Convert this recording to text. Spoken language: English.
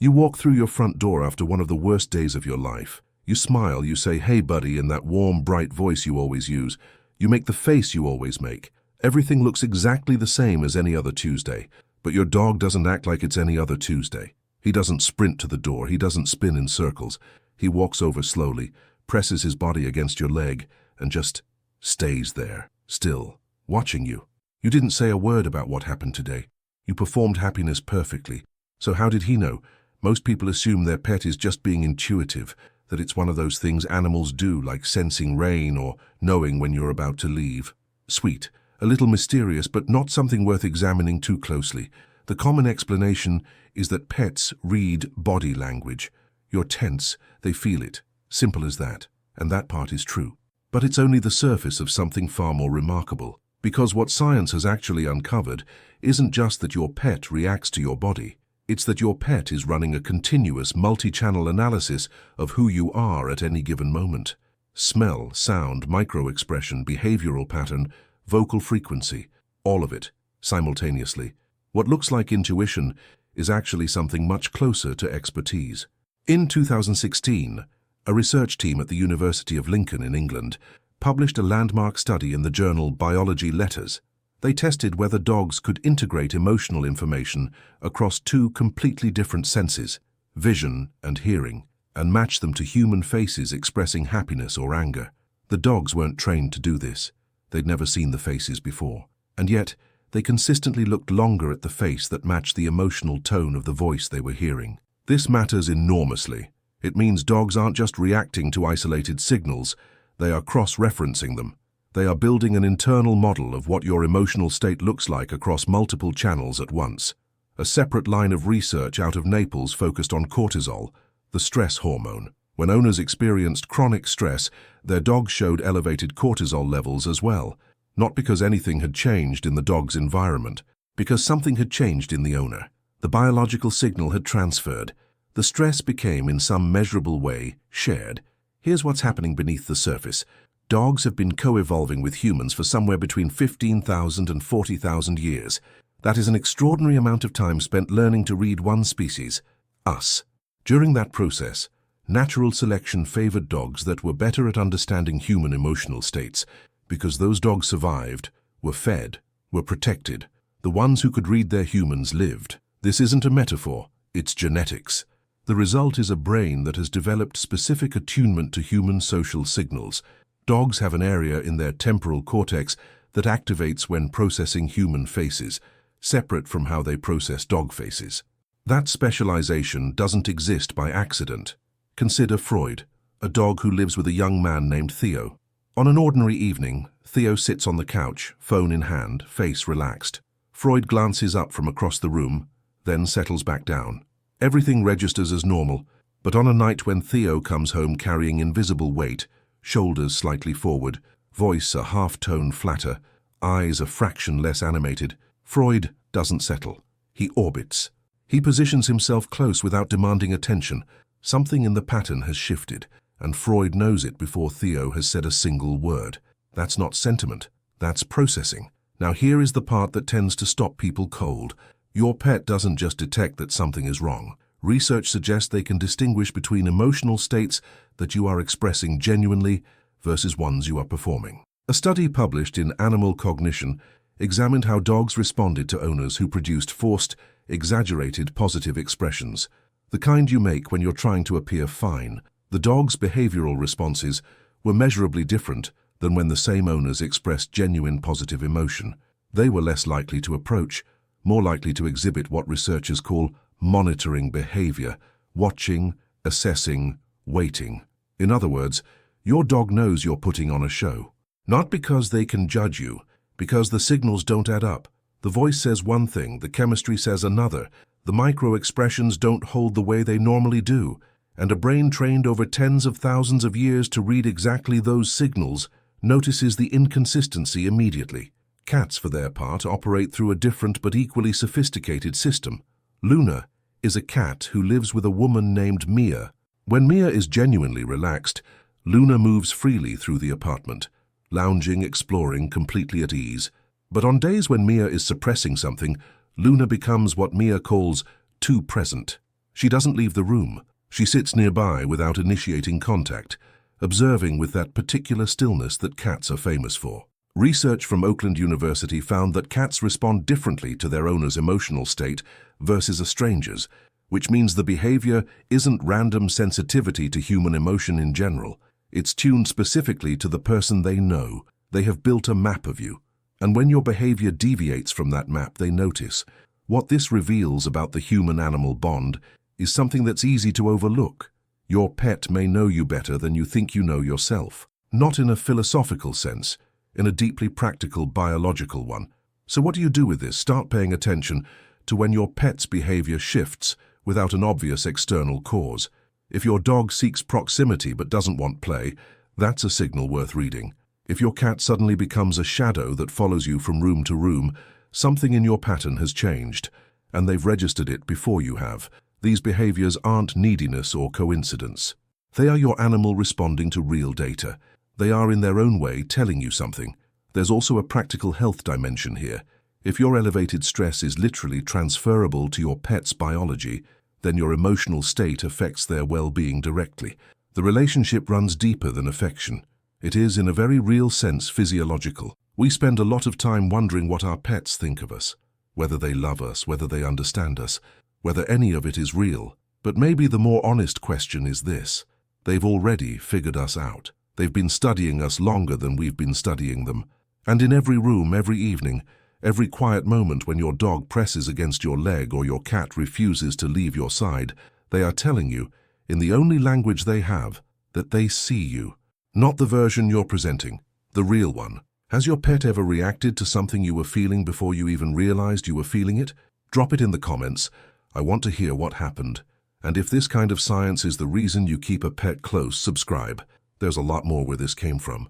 You walk through your front door after one of the worst days of your life. You smile, you say, "Hey buddy," in that warm, bright voice you always use. You make the face you always make. Everything looks exactly the same as any other Tuesday, but your dog doesn't act like it's any other Tuesday. He doesn't sprint to the door, he doesn't spin in circles. He walks over slowly, presses his body against your leg, and just stays there, still, watching you. You didn't say a word about what happened today. You performed happiness perfectly. So how did he know? Most people assume their pet is just being intuitive, that it's one of those things animals do, like sensing rain or knowing when you're about to leave. Sweet, a little mysterious, but not something worth examining too closely. The common explanation is that pets read body language. You're tense, they feel it. Simple as that. And that part is true. But it's only the surface of something far more remarkable. Because what science has actually uncovered isn't just that your pet reacts to your body. It's that your pet is running a continuous multi-channel analysis of who you are at any given moment. Smell, sound, micro-expression, behavioral pattern, vocal frequency, all of it, simultaneously. What looks like intuition is actually something much closer to expertise. In 2016, a research team at the University of Lincoln in England published a landmark study in the journal Biology Letters. They tested whether dogs could integrate emotional information across two completely different senses, vision and hearing, and match them to human faces expressing happiness or anger. The dogs weren't trained to do this. They'd never seen the faces before. And yet, they consistently looked longer at the face that matched the emotional tone of the voice they were hearing. This matters enormously. It means dogs aren't just reacting to isolated signals, they are cross-referencing them. They are building an internal model of what your emotional state looks like across multiple channels at once. A separate line of research out of Naples focused on cortisol, the stress hormone. When owners experienced chronic stress, their dogs showed elevated cortisol levels as well. Not because anything had changed in the dog's environment, because something had changed in the owner. The biological signal had transferred. The stress became, in some measurable way, shared. Here's what's happening beneath the surface. Dogs have been co-evolving with humans for somewhere between 15,000 and 40,000 years. That is an extraordinary amount of time spent learning to read one species, us. During that process, natural selection favored dogs that were better at understanding human emotional states, because those dogs survived, were fed, were protected. The ones who could read their humans lived. This isn't a metaphor, it's genetics. The result is a brain that has developed specific attunement to human social signals. Dogs have an area in their temporal cortex that activates when processing human faces, separate from how they process dog faces. That specialization doesn't exist by accident. Consider Freud, a dog who lives with a young man named Theo. On an ordinary evening, Theo sits on the couch, phone in hand, face relaxed. Freud glances up from across the room, then settles back down. Everything registers as normal, but on a night when Theo comes home carrying invisible weight, shoulders slightly forward, voice a half-tone flatter, eyes a fraction less animated, Freud doesn't settle. He orbits. He positions himself close without demanding attention. Something in the pattern has shifted, and Freud knows it before Theo has said a single word. That's not sentiment, that's processing. Now here is the part that tends to stop people cold. Your pet doesn't just detect that something is wrong. Research suggests they can distinguish between emotional states that you are expressing genuinely versus ones you are performing. A study published in Animal Cognition examined how dogs responded to owners who produced forced, exaggerated positive expressions, the kind you make when you're trying to appear fine. The dog's behavioral responses were measurably different than when the same owners expressed genuine positive emotion. They were less likely to approach, more likely to exhibit what researchers call monitoring behavior, watching, assessing, waiting. In other words, your dog knows you're putting on a show. Not because they can judge you, because the signals don't add up. The voice says one thing, the chemistry says another. The micro-expressions don't hold the way they normally do. And a brain trained over tens of thousands of years to read exactly those signals notices the inconsistency immediately. Cats, for their part, operate through a different but equally sophisticated system. Luna is a cat who lives with a woman named Mia. When Mia is genuinely relaxed, Luna moves freely through the apartment, lounging, exploring, completely at ease. But on days when Mia is suppressing something, Luna becomes what Mia calls too present. She doesn't leave the room. She sits nearby without initiating contact, observing with that particular stillness that cats are famous for. Research from Oakland University found that cats respond differently to their owner's emotional state versus a stranger's, which means the behavior isn't random sensitivity to human emotion in general. It's tuned specifically to the person they know. They have built a map of you. And when your behavior deviates from that map, they notice. What this reveals about the human-animal bond is something that's easy to overlook. Your pet may know you better than you think you know yourself. Not in a philosophical sense, in a deeply practical biological one. So what do you do with this? Start paying attention to when your pet's behavior shifts without an obvious external cause. If your dog seeks proximity but doesn't want play, that's a signal worth reading. If your cat suddenly becomes a shadow that follows you from room to room, something in your pattern has changed, and they've registered it before you have. These behaviors aren't neediness or coincidence. They are your animal responding to real data. They are in their own way telling you something. There's also a practical health dimension here. If your elevated stress is literally transferable to your pet's biology, then your emotional state affects their well-being directly. The relationship runs deeper than affection. It is, in a very real sense, physiological. We spend a lot of time wondering what our pets think of us, whether they love us, whether they understand us, whether any of it is real. But maybe the more honest question is this: they've already figured us out. They've been studying us longer than we've been studying them. And in every room, every evening, every quiet moment when your dog presses against your leg or your cat refuses to leave your side, they are telling you, in the only language they have, that they see you. Not the version you're presenting, the real one. Has your pet ever reacted to something you were feeling before you even realized you were feeling it? Drop it in the comments. I want to hear what happened. And if this kind of science is the reason you keep a pet close, subscribe. There's a lot more where this came from.